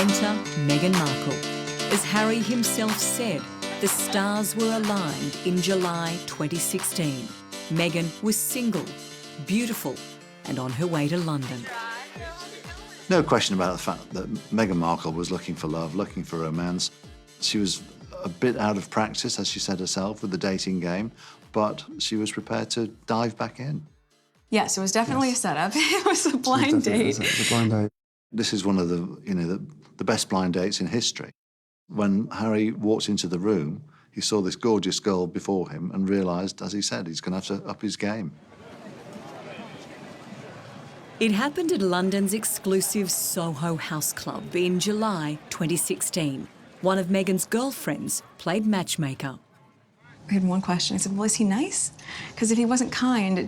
Enter Meghan Markle. As Harry himself said, the stars were aligned in July 2016. Meghan was single, beautiful, and on her way to London. No question about the fact that Meghan Markle was looking for love, looking for romance. She was a bit out of practice, as she said herself, with the dating game, but she was prepared to dive back in. Yes, it was definitely a setup. It was a blind date. It was a blind date. This is one of the best blind dates in history. When Harry walked into the room, he saw this gorgeous girl before him and realised, as he said, he's going to have to up his game. It happened at London's exclusive Soho House Club in July 2016. One of Meghan's girlfriends played matchmaker. I had one question. I said, well, is he nice? Because if he wasn't kind, it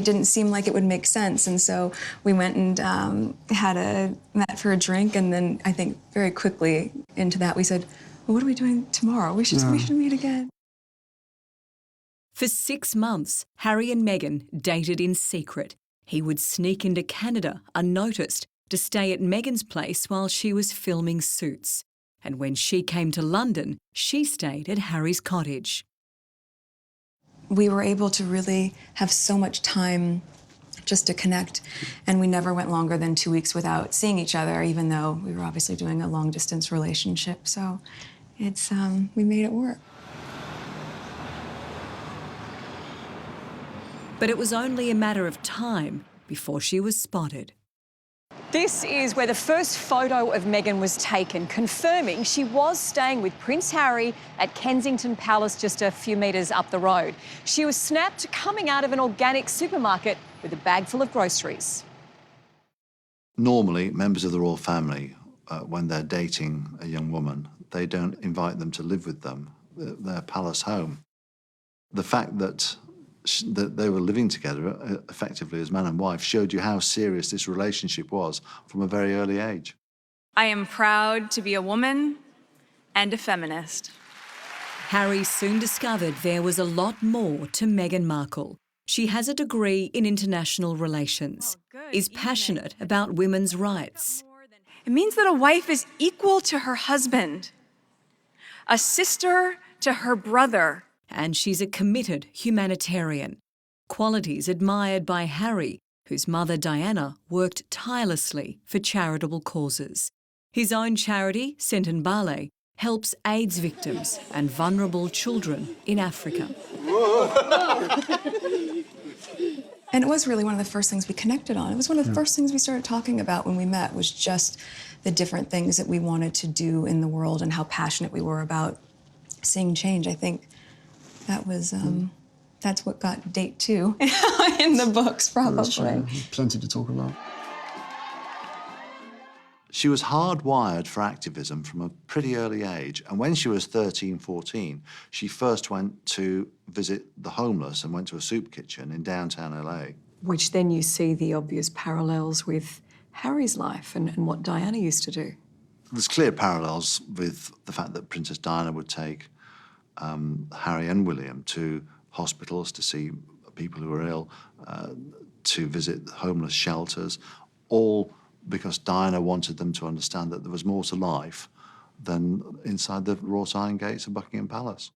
didn't seem like it would make sense. And so we went and met for a drink, and then I think very quickly into that we said, well, what are we doing tomorrow? We should meet again. For 6 months, Harry and Meghan dated in secret. He would sneak into Canada unnoticed to stay at Meghan's place while she was filming Suits. And when she came to London, she stayed at Harry's cottage. We were able to really have so much time just to connect, and we never went longer than 2 weeks without seeing each other, even though we were obviously doing a long-distance relationship. So it's we made it work. But it was only a matter of time before she was spotted. This is where the first photo of Meghan was taken, confirming she was staying with Prince Harry at Kensington Palace just a few metres up the road. She was snapped coming out of an organic supermarket with a bag full of groceries. Normally, members of the royal family, when they're dating a young woman, they don't invite them to live with them, their palace home. The fact that they were living together effectively as man and wife showed you how serious this relationship was from a very early age. I am proud to be a woman and a feminist. Harry soon discovered there was a lot more to Meghan Markle. She has a degree in international relations, is passionate about women's rights. It means that a wife is equal to her husband, a sister to her brother. And she's a committed humanitarian, qualities admired by Harry, whose mother Diana worked tirelessly for charitable causes. His own charity, Sentembale, helps AIDS victims and vulnerable children in Africa. And it was really one of the first things we connected on. It was one of the first things we started talking about when we met, was just the different things that we wanted to do in the world and how passionate we were about seeing change. I think that was, that's what got date 2 in the books, probably. Plenty to talk about. She was hardwired for activism from a pretty early age, and when she was 13, 14, she first went to visit the homeless and went to a soup kitchen in downtown LA. Which then you see the obvious parallels with Harry's life and what Diana used to do. There's clear parallels with the fact that Princess Diana would take Harry and William to hospitals to see people who were ill, to visit homeless shelters, all because Diana wanted them to understand that there was more to life than inside the wrought iron gates of Buckingham Palace.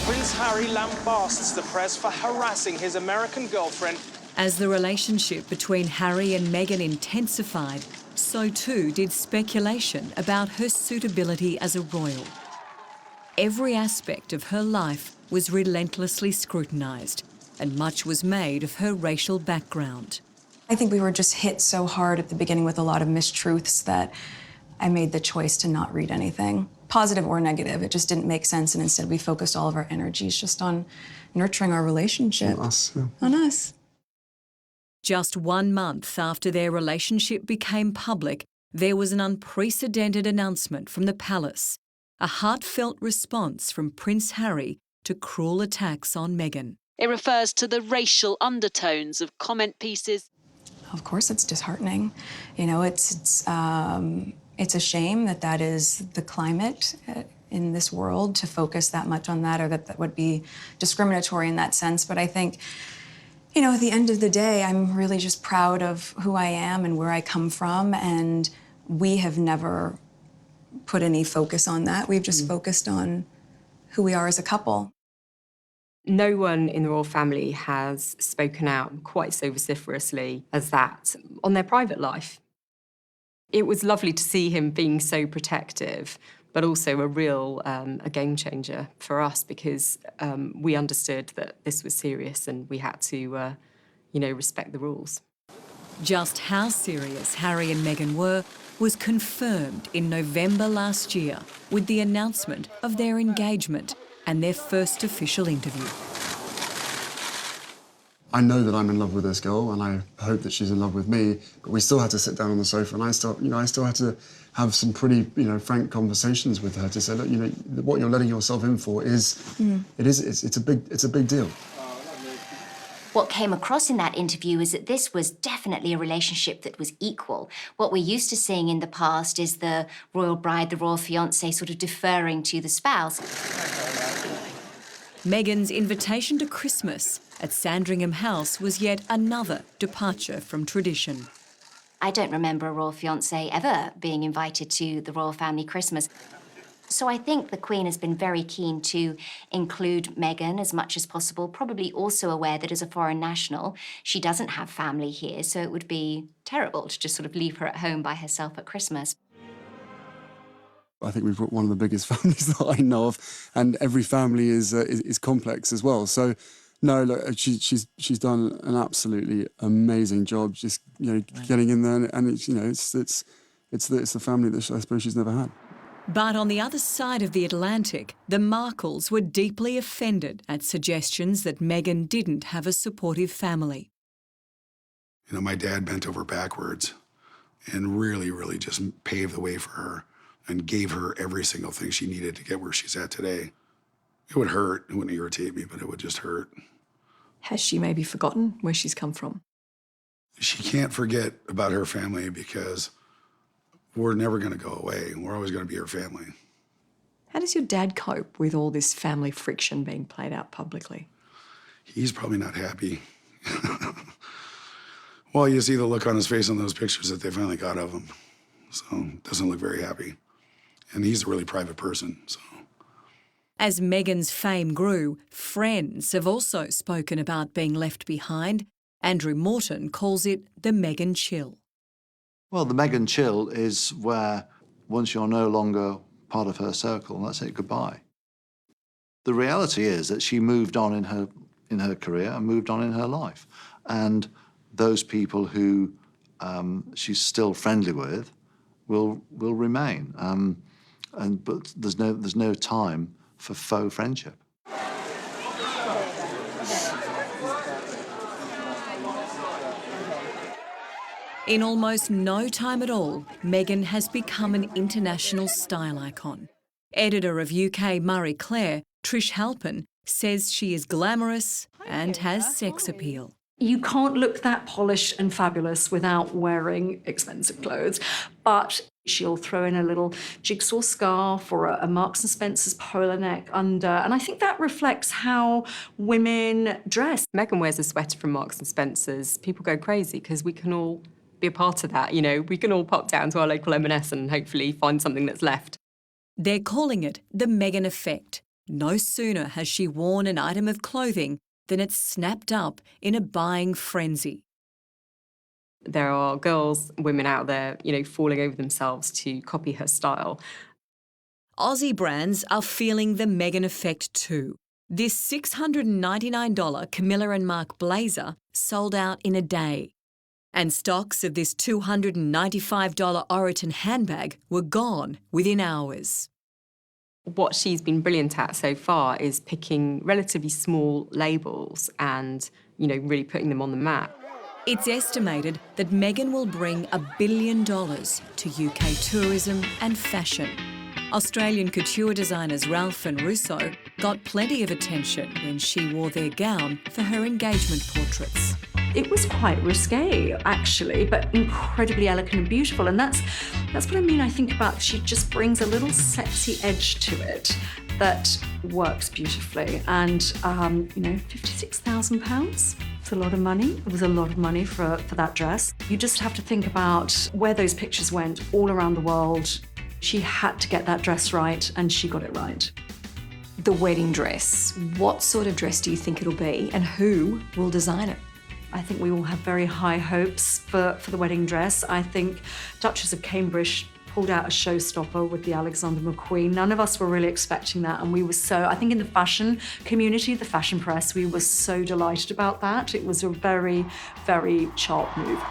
Prince Harry lambasts the press for harassing his American girlfriend. As the relationship between Harry and Meghan intensified, so too did speculation about her suitability as a royal. Every aspect of her life was relentlessly scrutinised, and much was made of her racial background. I think we were just hit so hard at the beginning with a lot of mistruths that I made the choice to not read anything, positive or negative. It just didn't make sense, and instead we focused all of our energies just on nurturing our relationship. On us, yeah. On us. Just 1 month after their relationship became public, there was an unprecedented announcement from the palace, a heartfelt response from Prince Harry to cruel attacks on Meghan. It refers to the racial undertones of comment pieces. Of course, it's disheartening. You know, it's a shame that that is the climate in this world, to focus that much on that, or that would be discriminatory in that sense. But I think You know, at the end of the day, I'm really just proud of who I am and where I come from, and we have never put any focus on that. We've just focused on who we are as a couple. No one in the royal family has spoken out quite so vociferously as that on their private life. It was lovely to see him being so protective, but also a game changer for us because we understood that this was serious and we had to, respect the rules. Just how serious Harry and Meghan were was confirmed in November last year with the announcement of their engagement and their first official interview. I know that I'm in love with this girl, and I hope that she's in love with me. But we still had to sit down on the sofa, and I still had to have some pretty, frank conversations with her to say, look, what you're letting yourself in for it's a big deal. What came across in that interview is that this was definitely a relationship that was equal. What we're used to seeing in the past is the royal bride, the royal fiancé sort of deferring to the spouse. Meghan's invitation to Christmas at Sandringham House was yet another departure from tradition. I don't remember a royal fiancé ever being invited to the royal family Christmas. So I think the Queen has been very keen to include Meghan as much as possible, probably also aware that as a foreign national, she doesn't have family here, so it would be terrible to just sort of leave her at home by herself at Christmas. I think we've got one of the biggest families that I know of, and every family is complex as well. So, no, look, she's done an absolutely amazing job, just getting in there, and it's the family that I suppose she's never had. But on the other side of the Atlantic, the Markles were deeply offended at suggestions that Meghan didn't have a supportive family. My dad bent over backwards and really, really just paved the way for her and gave her every single thing she needed to get where she's at today. It would hurt. It wouldn't irritate me, but it would just hurt. Has she maybe forgotten where she's come from? She can't forget about her family because we're never going to go away. We're always going to be her family. How does your dad cope with all this family friction being played out publicly? He's probably not happy. Well, you see the look on his face on those pictures that they finally got of him. So it doesn't look very happy. And he's a really private person, so. As Meghan's fame grew, friends have also spoken about being left behind. Andrew Morton calls it the Meghan chill. Well, the Meghan chill is where once you're no longer part of her circle, that's it, goodbye. The reality is that she moved on in her career and moved on in her life. And those people who she's still friendly with will remain. But there's no time for faux friendship. In almost no time at all, Meghan has become an international style icon. Editor of UK Marie Claire, Trish Halpin, says she is glamorous and has sex appeal. You can't look that polished and fabulous without wearing expensive clothes, but she'll throw in a little jigsaw scarf or a Marks & Spencer's polo neck under, and I think that reflects how women dress. Meghan wears a sweater from Marks & Spencer's. People go crazy because we can all be a part of that, We can all pop down to our local M&S and hopefully find something that's left. They're calling it the Meghan effect. No sooner has she worn an item of clothing than it's snapped up in a buying frenzy. There are women out there, falling over themselves to copy her style. Aussie brands are feeling the Meghan effect too. This $699 Camilla & Mark blazer sold out in a day. And stocks of this $295 Oroton handbag were gone within hours. What she's been brilliant at so far is picking relatively small labels and, really putting them on the map. It's estimated that Meghan will bring $1 billion to UK tourism and fashion. Australian couture designers Ralph and Russo got plenty of attention when she wore their gown for her engagement portraits. It was quite risque, actually, but incredibly elegant and beautiful. And that's what I mean, I think, about she just brings a little sexy edge to it. that works beautifully. And, you know, £56,000, it's a lot of money. It was a lot of money for that dress. You just have to think about where those pictures went all around the world. She had to get that dress right, and she got it right. The wedding dress. What sort of dress do you think it'll be, and who will design it? I think we all have very high hopes for the wedding dress. I think Duchess of Cambridge pulled out a showstopper with the Alexander McQueen. None of us were really expecting that, and we were so, I think in the fashion community, the fashion press, we were so delighted about that. It was a very, very sharp move.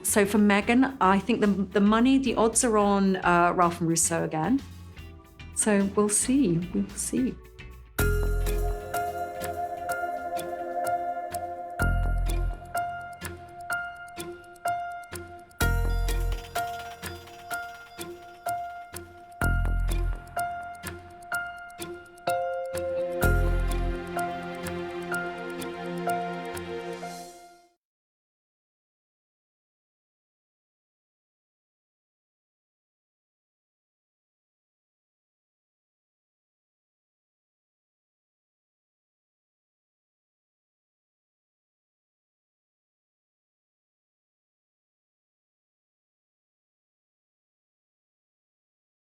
So for Meghan, I think the money, the odds are on Ralph and Rousseau again. So we'll see, we'll see.